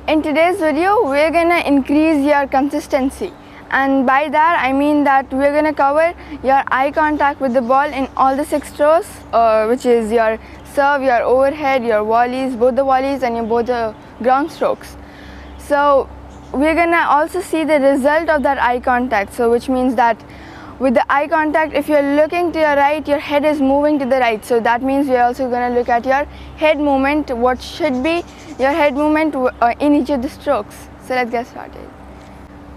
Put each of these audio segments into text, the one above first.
In today's video, we're gonna increase your consistency, and by that I mean that we're gonna cover your eye contact with the ball in all the 6 throws, which is your serve, your overhead, your volleys, both the volleys and both the ground strokes. So we're gonna also see the result of that eye contact, so which means that with the eye contact, if you're looking to your right, your head is moving to the right, so that means we're also going to look at your head movement, what should be your head movement in each of the strokes. So let's get started.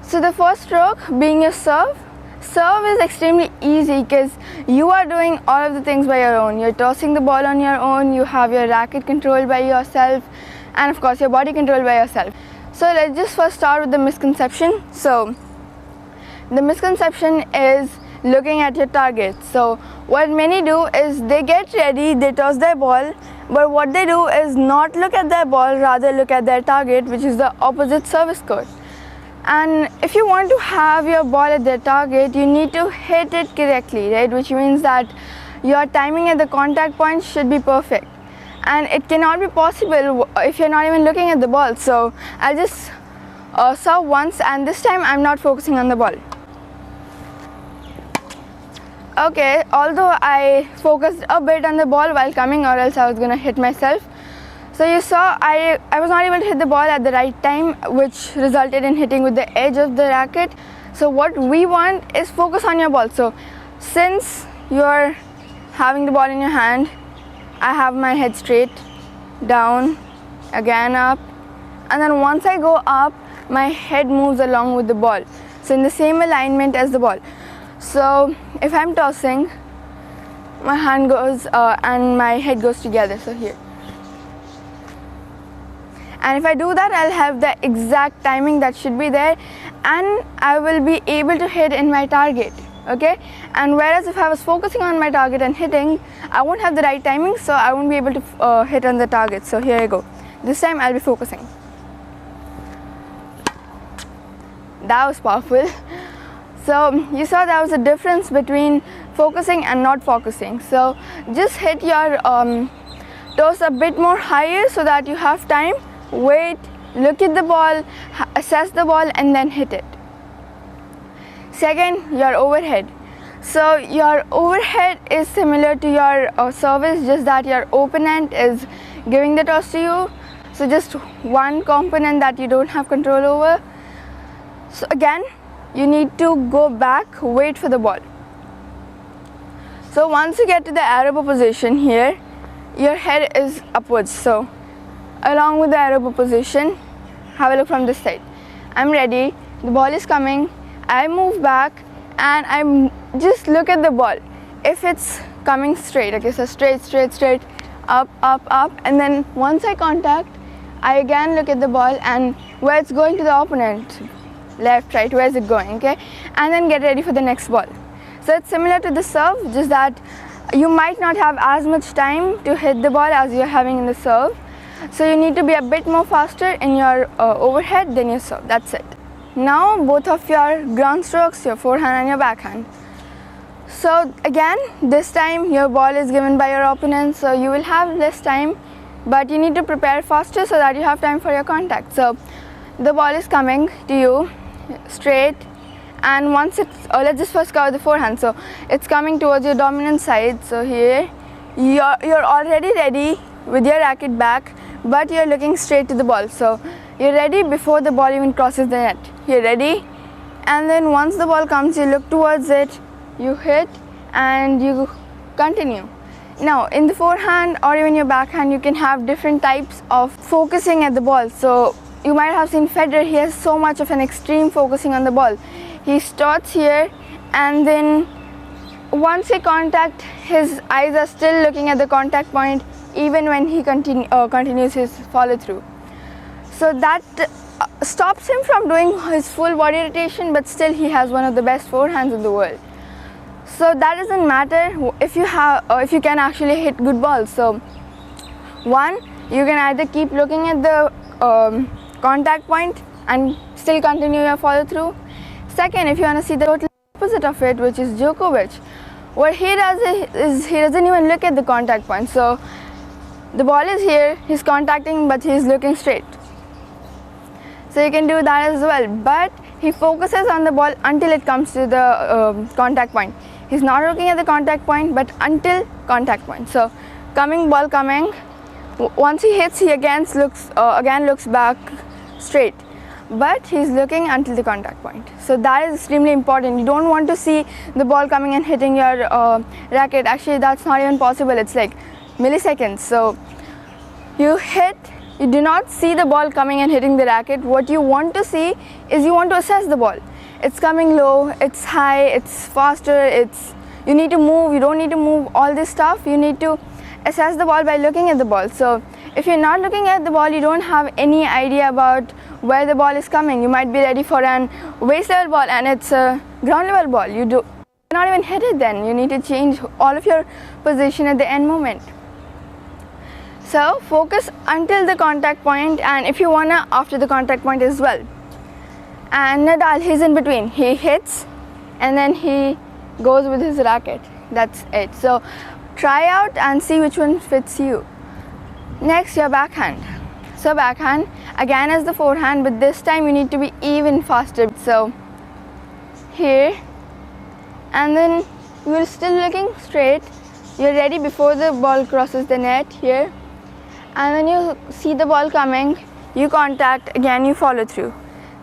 So the first stroke being your serve. Serve is extremely easy because you are doing all of the things by your own. You're tossing the ball on your own, you have your racket controlled by yourself, and of course your body controlled by yourself. So let's just first start with the misconception. So the misconception is looking at your target. So what many do is they get ready, they toss their ball, but what they do is not look at their ball, rather look at their target, which is the opposite service court. And if you want to have your ball at their target, you need to hit it correctly, right? Which means that your timing at the contact point should be perfect. And it cannot be possible if you're not even looking at the ball. So I'll just serve once, and this time I'm not focusing on the ball. Okay, although I focused a bit on the ball while coming, or else I was gonna hit myself. So you saw I was not able to hit the ball at the right time, which resulted in hitting with the edge of the racket. So what we want is focus on your ball. So since you're having the ball in your hand, I have my head straight, down, again up, and then once I go up, my head moves along with the ball. So in the same alignment as the ball. So if I'm tossing, my hand goes and my head goes together, so here. And if I do that, I'll have the exact timing that should be there, and I will be able to hit in my target, okay? And whereas if I was focusing on my target and hitting, I won't have the right timing, so I won't be able to hit on the target. So here I go. This time I'll be focusing. That was powerful. So you saw there was a difference between focusing and not focusing. So just hit your toes a bit more higher so that you have time. Wait, look at the ball, assess the ball, and then hit it. Second, your overhead. So your overhead is similar to your service, just that your opponent is giving the toss to you. So just one component that you don't have control over. So again, you need to go back, wait for the ball. So once you get to the arrow bow position here, your head is upwards. So along with the arrow bow position, have a look from this side. I'm ready, the ball is coming, I move back and I just look at the ball. If it's coming straight, okay, so straight, straight, straight, up, up, up, and then once I contact, I again look at the ball and where it's going to the opponent. Left, right, where is it going, okay? And then get ready for the next ball. So it's similar to the serve, just that you might not have as much time to hit the ball as you're having in the serve. So you need to be a bit more faster in your overhead than your serve, that's it. Now both of your ground strokes, your forehand and your backhand. So again, this time your ball is given by your opponent, so you will have less time, but you need to prepare faster so that you have time for your contact. So the ball is coming to you straight, and once it's let's just first cover the forehand. So it's coming towards your dominant side, so here you're already ready with your racket back, but you're looking straight to the ball. So you're ready before the ball even crosses the net. You're ready, and then once the ball comes, you look towards it, you hit, and you continue. Now in the forehand or even your backhand, you can have different types of focusing at the ball. So you might have seen Federer, he has so much of an extreme focusing on the ball. He starts here, and then once he contacts, his eyes are still looking at the contact point even when he continues his follow through. So that stops him from doing his full body rotation, but still he has one of the best forehands in the world. So that doesn't matter if you can actually hit good balls. So one, you can either keep looking at the contact point and still continue your follow through. Second, if you want to see the total opposite of it, which is Djokovic, what he does is he doesn't even look at the contact point. So the ball is here, he's contacting, but he's looking straight. So you can do that as well, but he focuses on the ball until it comes to the contact point. He's not looking at the contact point, but until contact point. So ball coming, once he hits, he again looks back straight, but he's looking until the contact point. So that is extremely important. You don't want to see the ball coming and hitting your racket. Actually, that's not even possible. It's like milliseconds. So you hit, you do not see the ball coming and hitting the racket. What you want to see is you want to assess the ball. It's coming low, it's high, it's faster, you need to move, you don't need to move all this stuff. You need to assess the ball by looking at the ball. So if you're not looking at the ball, you don't have any idea about where the ball is coming. You might be ready for an waist level ball and it's a ground level ball. You not even hit it then. You need to change all of your position at the end moment. So focus until the contact point, and if you wanna, after the contact point as well. And Nadal, he's in between. He hits and then he goes with his racket. That's it. So try out and see which one fits you. Next, your backhand. So backhand again as the forehand, but this time you need to be even faster. So here, and then you're still looking straight. You're ready before the ball crosses the net here, and then you see the ball coming, you contact, again you follow through.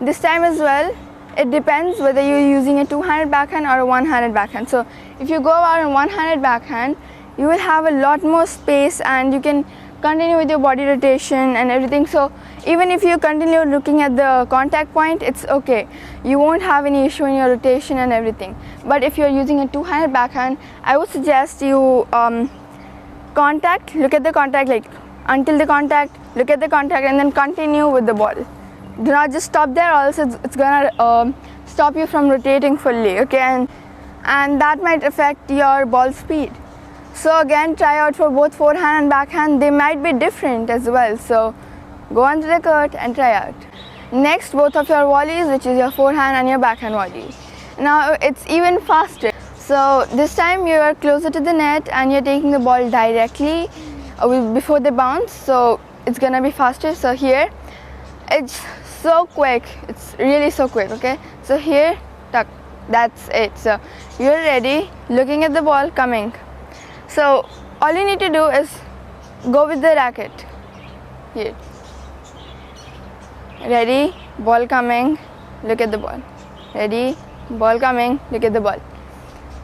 This time as well, it depends whether you're using a two-handed backhand or a one-handed backhand. So if you go out on one-handed backhand, you will have a lot more space and you can continue with your body rotation and everything. So even if you continue looking at the contact point, it's okay. You won't have any issue in your rotation and everything. But if you're using a two-handed backhand, I would suggest you contact, look at the contact, like until the contact, look at the contact, and then continue with the ball. Do not just stop there, or else it's gonna stop you from rotating fully, okay? And that might affect your ball speed. So again, try out for both forehand and backhand. They might be different as well. So go onto the court and try out. Next, both of your volleys, which is your forehand and your backhand volley. Now it's even faster. So this time you are closer to the net and you're taking the ball directly before the bounce. So it's gonna be faster. So here, it's so quick. It's really so quick, okay? So here, tuck, that's it. So you're ready, looking at the ball coming. So all you need to do is go with the racket. Here. Ready, ball coming, look at the ball. Ready, ball coming, look at the ball.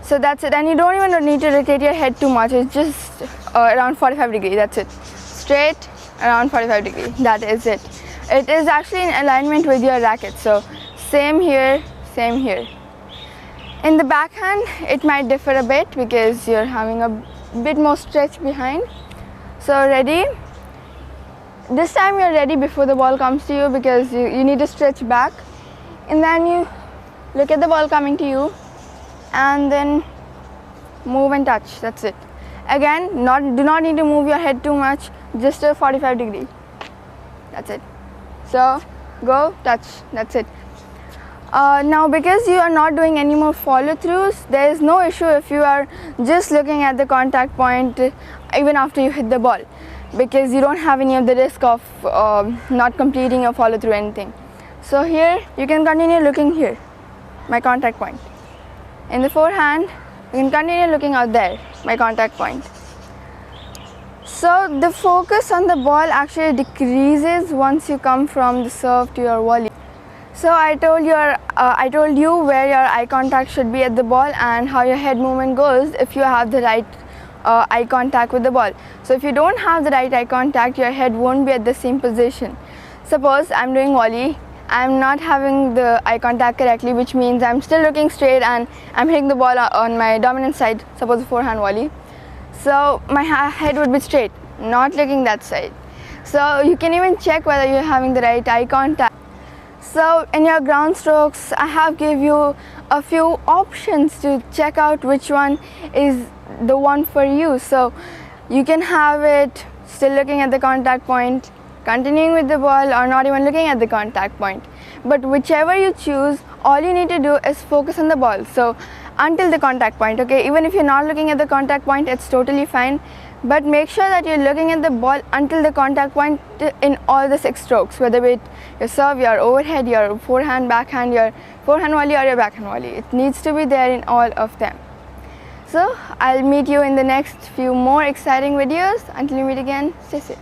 So that's it, and you don't even need to rotate your head too much. It's just around 45 degrees, that's it. Straight, around 45 degrees, that is it. It is actually in alignment with your racket. So same here, same here. In the backhand, it might differ a bit because you're having a bit more stretch behind. So ready? This time you're ready before the ball comes to you because you need to stretch back. And then you look at the ball coming to you and then move and touch. That's it. Again, do not need to move your head too much, just a 45 degree. That's it. So go, touch, that's it. Now because you are not doing any more follow throughs, there is no issue if you are just looking at the contact point even after you hit the ball, because you don't have any of the risk of not completing a follow through anything. So here you can continue looking here, my contact point. In the forehand, you can continue looking out there, my contact point. So the focus on the ball actually decreases once you come from the serve to your volley. So I told you where your eye contact should be at the ball and how your head movement goes if you have the right eye contact with the ball. So if you don't have the right eye contact, your head won't be at the same position. Suppose I'm doing volley, I'm not having the eye contact correctly, which means I'm still looking straight and I'm hitting the ball on my dominant side, suppose a forehand volley. So my head would be straight, not looking that side. So you can even check whether you're having the right eye contact. So in your ground strokes, I have give you a few options to check out which one is the one for you. So you can have it still looking at the contact point, continuing with the ball, or not even looking at the contact point. But whichever you choose, all you need to do is focus on the ball. So until the contact point, okay? Even if you're not looking at the contact point, it's totally fine. But make sure that you're looking at the ball until the contact point in all the 6 strokes, whether it your serve, your overhead, your forehand, backhand, your forehand volley or your backhand volley. It needs to be there in all of them. So I'll meet you in the next few more exciting videos. Until we meet again, stay safe.